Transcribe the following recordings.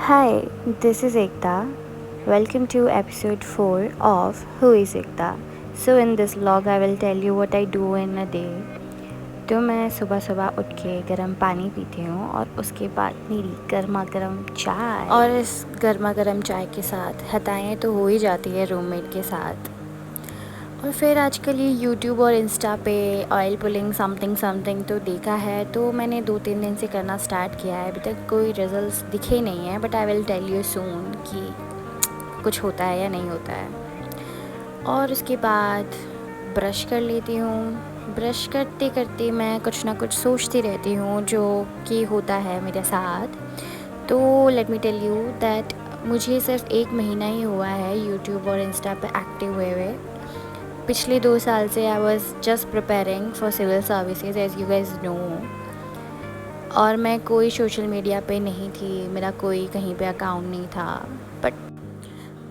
Hi, this is Ekta. Welcome to episode 4 of Who is Ekta. So, in this vlog, I will tell you what I do in a day. तो मैं सुबह सुबह उठ के गर्म पानी पीती हूँ और उसके बाद मेरी गर्मा गर्म चाय, और इस गर्मा गर्म चाय के साथ हताएँ तो हो ही जाती है रूममेट के साथ। और फिर आजकल ये यूट्यूब और इंस्टा पे ऑयल पुलिंग समथिंग समथिंग तो देखा है, तो मैंने 2-3 दिन से करना स्टार्ट किया है। अभी तक कोई रिजल्ट्स दिखे नहीं हैं, but I will tell you soon कि कुछ होता है या नहीं होता है। और उसके बाद ब्रश कर लेती हूँ। ब्रश करते करते मैं कुछ ना कुछ सोचती रहती हूँ जो कि होता है मेरे साथ। तो let me tell you that मुझे सिर्फ 1 महीना ही हुआ है यूट्यूब और इंस्टा पे एक्टिव हुए। पिछले 2 साल से I was just preparing for civil services as you guys know, और मैं कोई सोशल मीडिया पे नहीं थी, मेरा कोई कहीं पे अकाउंट नहीं था। बट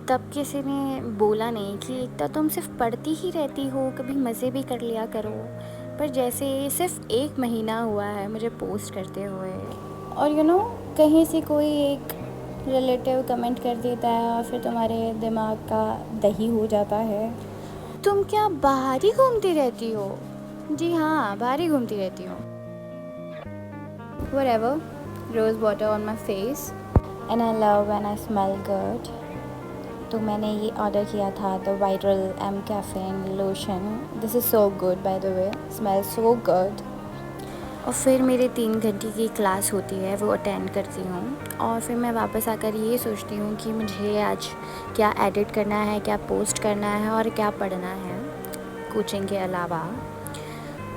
तब किसी ने बोला नहीं कि एकता तुम सिर्फ पढ़ती ही रहती हो, कभी मज़े भी कर लिया करो। पर जैसे सिर्फ 1 महीना हुआ है मुझे पोस्ट करते हुए, और कहीं से कोई एक रिलेटिव कमेंट कर देता है और फिर तुम्हारे दिमाग का दही हो जाता है। तुम क्या बाहर ही घूमती रहती हो? जी हाँ, बाहर ही घूमती रहती हूँ। Whatever, rose water on my face and I love when I smell good. तो मैंने ये ऑर्डर किया था the viral M caffeine lotion. This is so good by the way, smell so good. और फिर मेरे 3 घंटे की क्लास होती है, वो अटेंड करती हूँ। और फिर मैं वापस आकर ये सोचती हूँ कि मुझे आज क्या एडिट करना है, क्या पोस्ट करना है और क्या पढ़ना है कोचिंग के अलावा।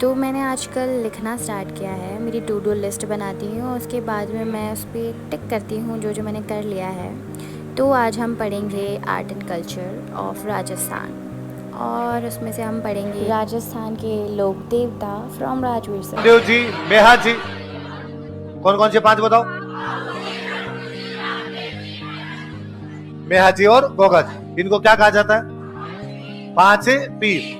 तो मैंने आजकल लिखना स्टार्ट किया है, मेरी टू डू लिस्ट बनाती हूँ, उसके बाद में मैं उस पर टिक करती हूँ जो जो मैंने कर लिया है। तो आज हम पढ़ेंगे art and culture of Rajasthan, और उसमें से हम पढ़ेंगे राजस्थान के लोक देवता फ्रॉम राजवीर से। देव जी, मेहा जी, कौन कौन से 5 बताओ? मेहा जी और गोगा जी, इनको क्या कहा जाता है? 5 पीर।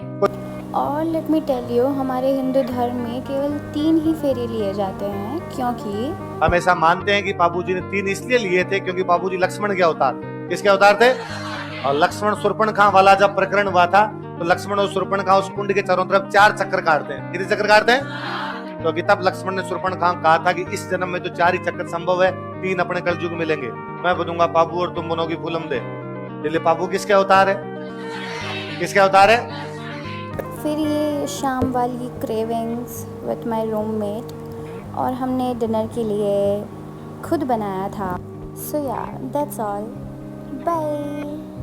और लेट मी टेल यू, हमारे हिंदू धर्म में केवल 3 ही फेरे लिए जाते हैं, क्योंकि हम ऐसा मानते हैं कि बाबूजी ने 3 इसलिए लिए थे क्योंकि बाबूजी लक्ष्मण के अवतार, किसके अवतार थे? और लक्ष्मण शूर्पणखा वाला जब प्रकरण हुआ था तो लक्ष्मण और शूर्पणखा उस कुंड के चारों तरफ 4 चक्कर काटते हैं। कितने चक्कर काटते हैं? क्योंकि तब लक्ष्मण ने शूर्पणखा कहा था कि इस जन्म में तो 4 ही चक्कर संभव है, 3 अपने कलयुग में मिलेंगे। मैं बनूंगा पाबू और तुम बनोगी फूलम दे। इसलिए पाबू किसके अवतार है? किसके अवतार है? फिर ये शाम वाली क्रेविंग्स विथ माय रूममेट, और हमने डिनर के लिए खुद बनाया था। सो या दैट्स ऑल, बाय।